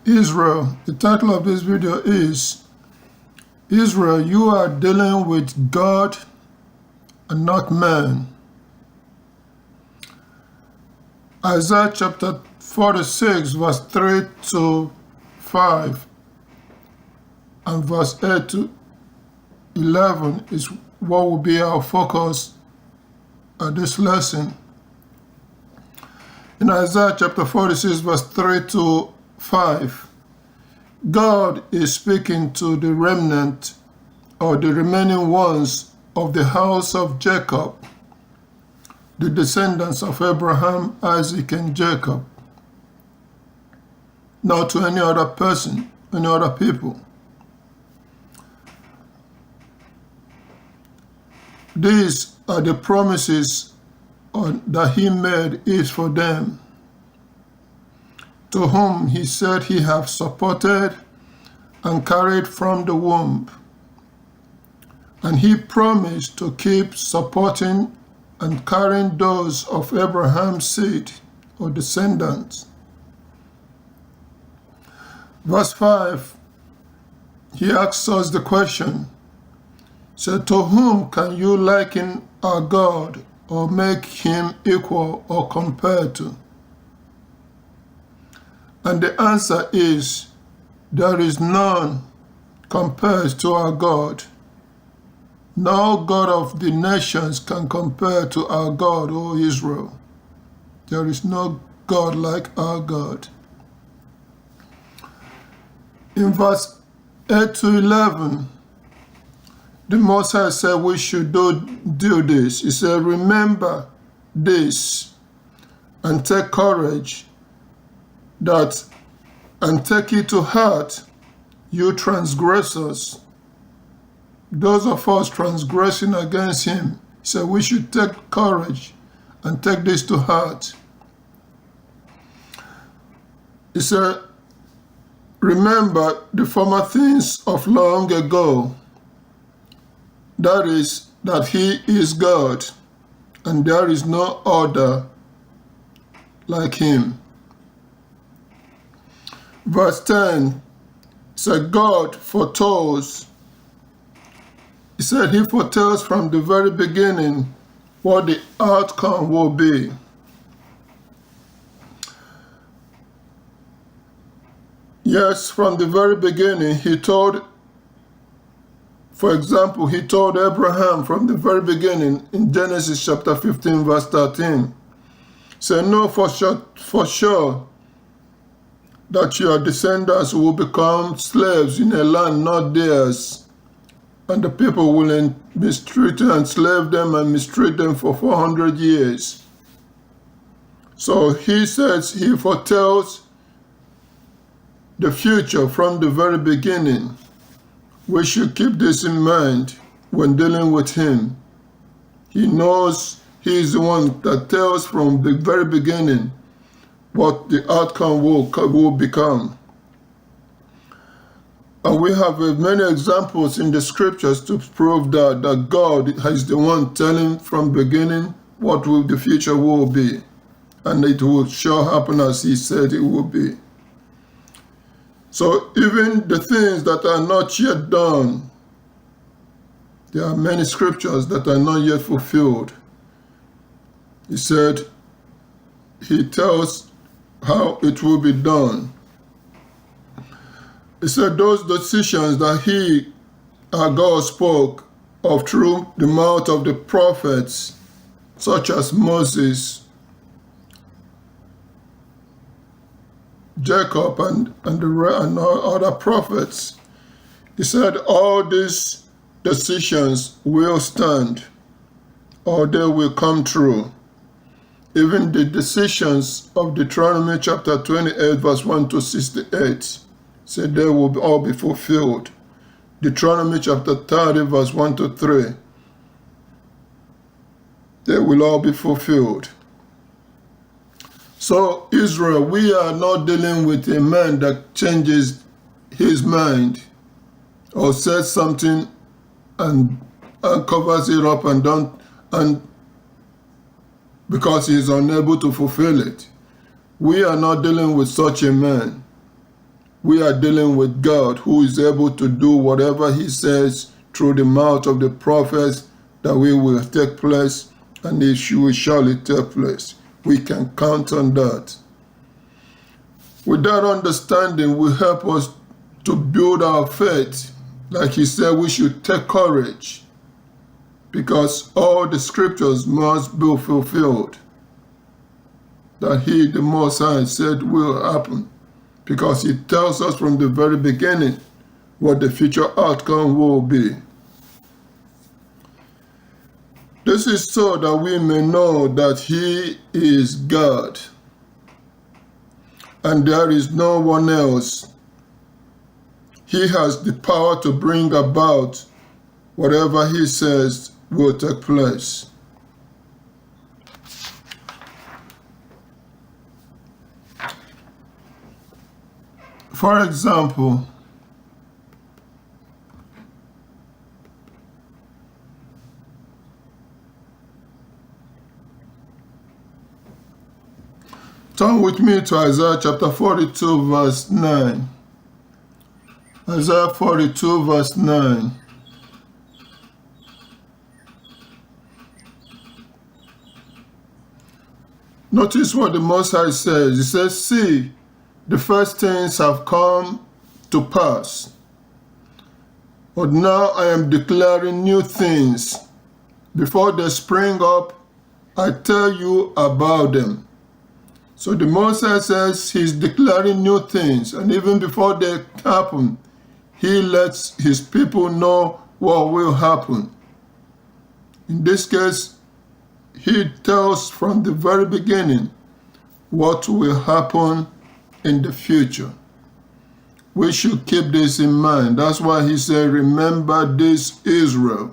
Israel. The title of this video is Israel, you are dealing with God and not man. Isaiah chapter 46 verse 3 to 5 and verse 8 to 11 is what will be our focus at this lesson. In Isaiah chapter 46 verse 3 to 5, God is speaking to the remnant or the remaining ones of the house of Jacob, the descendants of Abraham, Isaac, and Jacob, not to any other person, any other people. These are the promises that he made is for them, to whom he said he have supported and carried from the womb. And he promised to keep supporting and carrying those of Abraham's seed or descendants. Verse 5, he asks us the question, so to whom can you liken our God or make him equal or compared to? And the answer is, there is none compared to our God. No God of the nations can compare to our God, O Israel. There is no God like our God. In verse 8 to 11, the Most High said we should do this. He said, remember this and take courage, and take it to heart, you transgressors. Those of us transgressing against him. He said we should take courage and take this to heart. He said, remember the former things of long ago. That is, that he is God, and there is no other like him. Verse 10 said, God foretells. He said he foretells from the very beginning what the outcome will be. Yes, from the very beginning, he told, for example, he told Abraham from the very beginning in Genesis chapter 15, verse 13, said, know for sure that your descendants will become slaves in a land not theirs, and the people will mistreat and enslave them and mistreat them for 400 years. So he says he foretells the future from the very beginning. We should keep this in mind when dealing with him. He knows he is the one that tells from the very beginning what the outcome will become. And we have many examples in the scriptures to prove that God is the one telling from the beginning what the future will be. And it will sure happen as he said it will be. So even the things that are not yet done, there are many scriptures that are not yet fulfilled. He said, he tells how it will be done. He said those decisions that our God spoke of through the mouth of the prophets, such as Moses, Jacob, and other prophets. He said all these decisions will stand, or they will come true. Even the decisions of Deuteronomy chapter 28, verse 1 to 68, said they will all be fulfilled. Deuteronomy chapter 30, verse 1 to 3, they will all be fulfilled. So Israel, we are not dealing with a man that changes his mind or says something and covers it up and because he is unable to fulfill it. We are not dealing with such a man. we are dealing with God, who is able to do whatever he says through the mouth of the prophets, that we will take place, and it will surely take place. We can count on that. With that understanding will help us to build our faith. Like he said, we should take courage, because all the scriptures must be fulfilled that he, the Most High, said will happen, because he tells us from the very beginning what the future outcome will be. This is so that we may know that he is God, and there is no one else. He has the power to bring about whatever he says will take place. For example, turn with me to Isaiah chapter 42 verse 9. Isaiah 42 verse 9. Notice what the Most High says. He says, "See, the first things have come to pass, but now I am declaring new things. Before they spring up, I tell you about them." So the Most High says he's declaring new things, and even before they happen, he lets his people know what will happen. In this case, he tells from the very beginning what will happen in the future. We should keep this in mind. That's why he said, "Remember this, Israel,"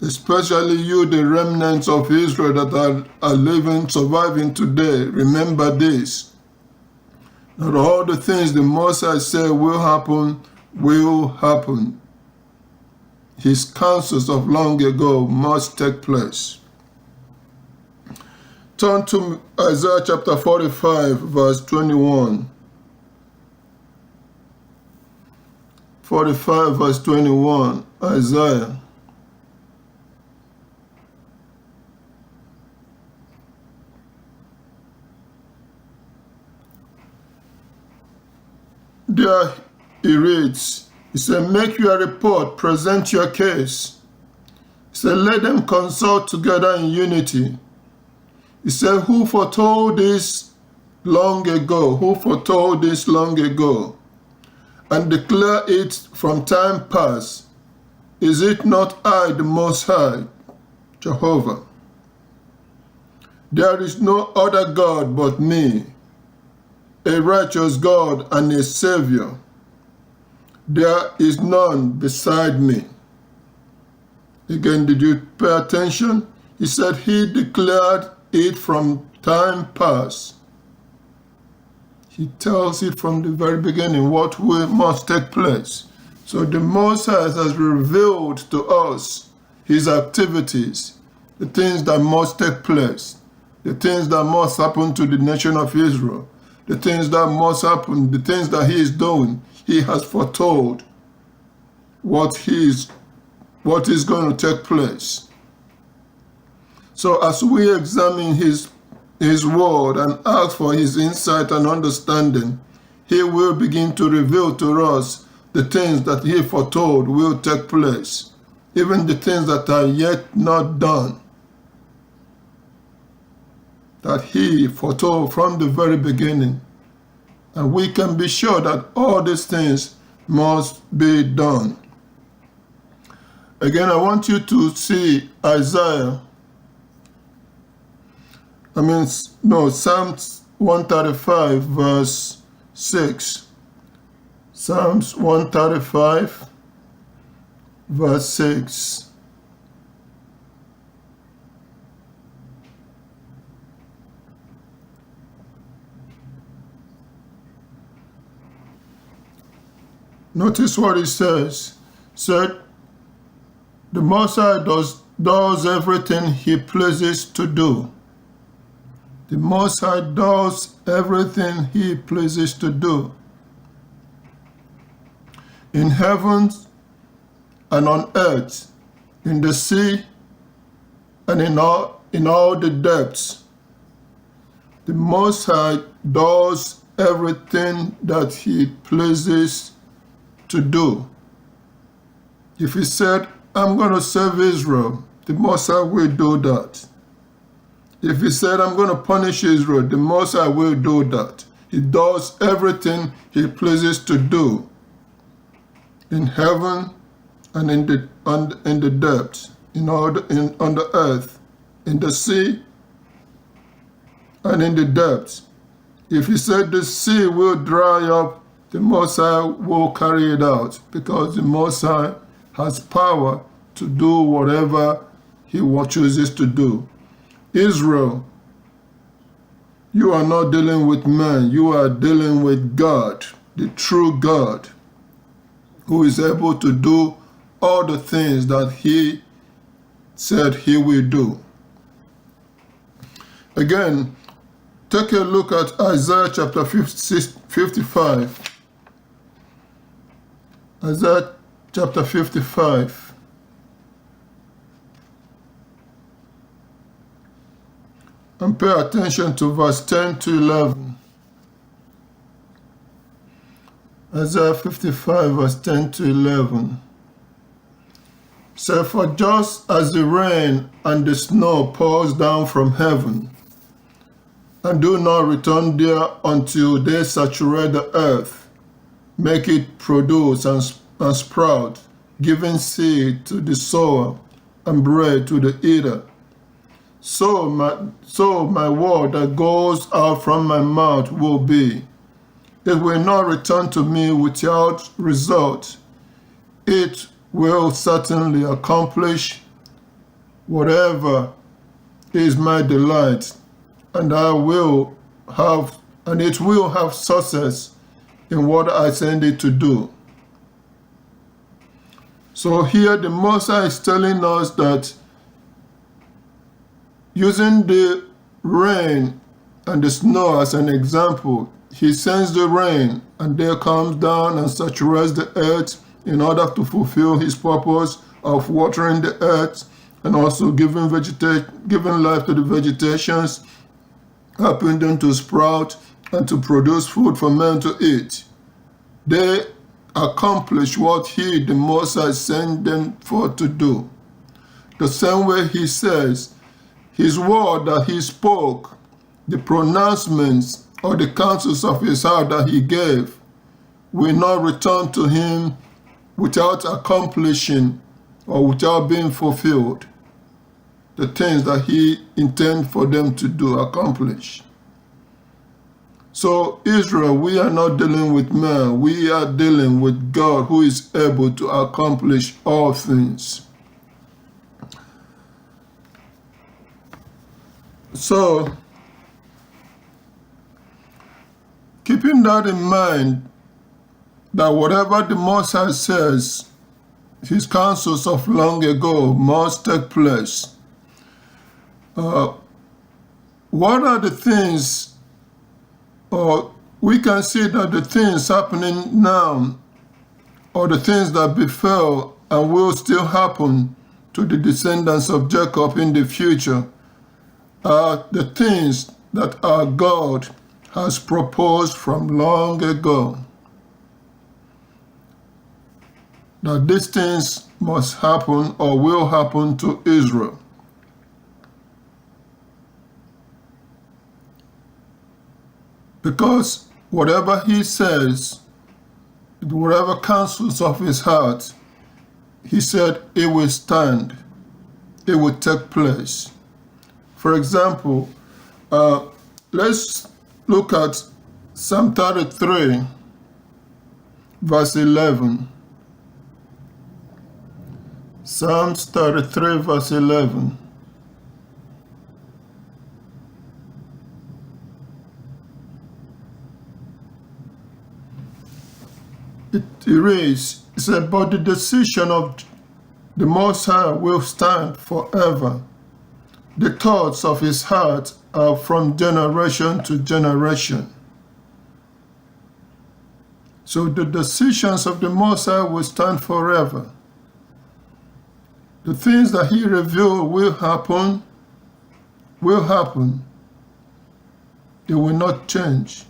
especially you, the remnants of Israel that are living, surviving today. Remember this. Not all the things the Most High said will happen. His counsels of long ago must take place. Turn to Isaiah chapter 45 verse 21. 45 verse 21, Isaiah. There he reads, he said, "Make your report, present your case." He said, "Let them consult together in unity." He said, "Who foretold this long ago? Who foretold this long ago? And declare it from time past? Is it not I, the Most High, Jehovah? There is no other God but me, a righteous God and a Savior. There is none beside me." Again, did you pay attention? He said he declared it from time past. He tells it from the very beginning what must take place. So the Most High has revealed to us his activities, the things that must take place, the things that must happen to the nation of Israel, the things that must happen, the things that he is doing. He has foretold what is going to take place. So as we examine his word and ask for his insight and understanding, he will begin to reveal to us the things that he foretold will take place, even the things that are yet not done, that he foretold from the very beginning. And we can be sure that all these things must be done. Again, I want you to see Psalms 135 verse 6. Psalms 135 verse 6. Notice what it says. Said, "The Most High does everything he pleases to do." The Most High does everything he pleases to do. in heavens and on earth, in the sea and in all the depths. The Most High does everything that He pleases to do. If He said, I'm going to save Israel, the Most High will do that. If He said, I'm going to punish Israel, the Most High will do that. He does everything He pleases to do in heaven and in the depths, on the earth, in the sea and in the depths. If He said the sea will dry up, the Most High will carry it out, because the Most High has power to do whatever He chooses to do. Israel, you are not dealing with man, you are dealing with God, the true God, who is able to do all the things that He said He will do. Again, take a look at Isaiah chapter 55. Isaiah chapter 55. And pay attention to verse 10 to 11. Isaiah 55, verse 10 to 11. Say, for just as the rain and the snow pours down from heaven, and do not return there until they saturate the earth, make it produce and sprout, giving seed to the sower and bread to the eater. So my word that goes out from my mouth will be. It will not return to me without result. It will certainly accomplish whatever is my delight, and it will have success in what I send it to do. So here the Most High is telling us that using the rain and the snow as an example, He sends the rain and there comes down and saturates the earth in order to fulfill His purpose of watering the earth and also giving life to the vegetations, helping them to sprout and to produce food for men to eat. They accomplish what He, the Most High, sent them for to do. The same way He says, His word that He spoke, the pronouncements or the counsels of His heart that He gave, will not return to Him without accomplishing or without being fulfilled. The things that He intends for them to do, accomplish. So Israel, we are not dealing with man, we are dealing with God, who is able to accomplish all things. So, keeping that in mind, that whatever the Most High says, His counsels of long ago must take place. What are the things, or we can see that the things happening now, or the things that befell and will still happen to the descendants of Jacob in the future, are the things that our God has proposed from long ago. That these things must happen or will happen to Israel. Because whatever He says, whatever counsels of His heart, He said it will stand, it will take place. For example, let's look at Psalm 33, verse 11. Psalms 33, verse 11. It reads, it said, but the decision of the Most High will stand forever. The thoughts of His heart are from generation to generation. So the decisions of the Most High will stand forever. The things that he revealed will happen. It will not change.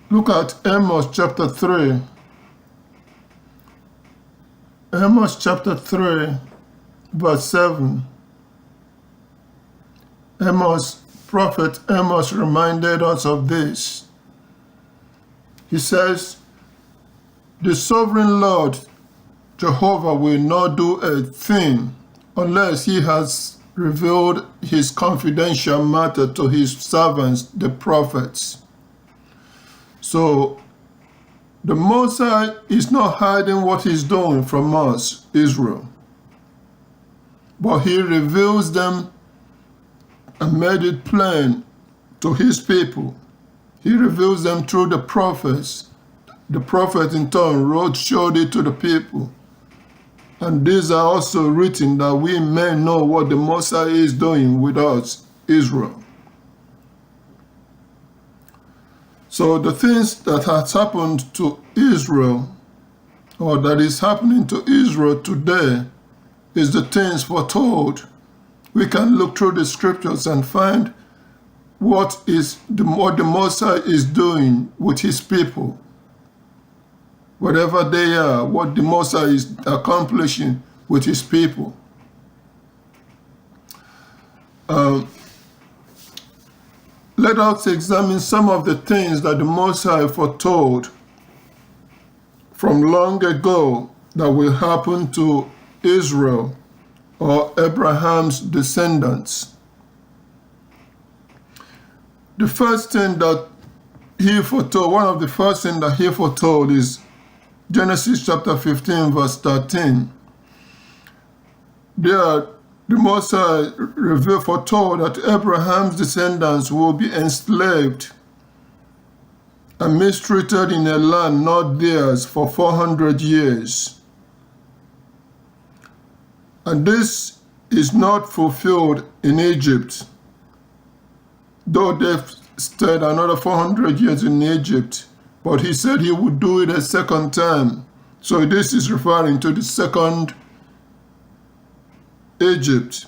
Look at Amos chapter 3. Amos chapter 3, verse 7. Prophet Amos reminded us of this. He says, the sovereign Lord Jehovah will not do a thing unless he has revealed his confidential matter to his servants, the prophets. So the Most High is not hiding what he's doing from us, Israel, but he reveals them and made it plain to his people. He reveals them through the prophets. The prophet in turn showed it to the people. And these are also written that we may know what the Most High is doing with us, Israel. So the things that has happened to Israel, or that is happening to Israel today, is the things foretold. We can look through the scriptures and find what the Most High is doing with his people. Whatever they are, what the Most High is accomplishing with his people. Let us examine some of the things that the Most High foretold from long ago that will happen to Israel or Abraham's descendants. The first thing that he foretold, one of the first things that he foretold is Genesis chapter 15, verse 13. There, the Most High foretold that Abraham's descendants will be enslaved and mistreated in a land not theirs for 400 years. And this is not fulfilled in Egypt, though they've stayed another 400 years in Egypt. But he said he would do it a second time. So this is referring to the second Egypt.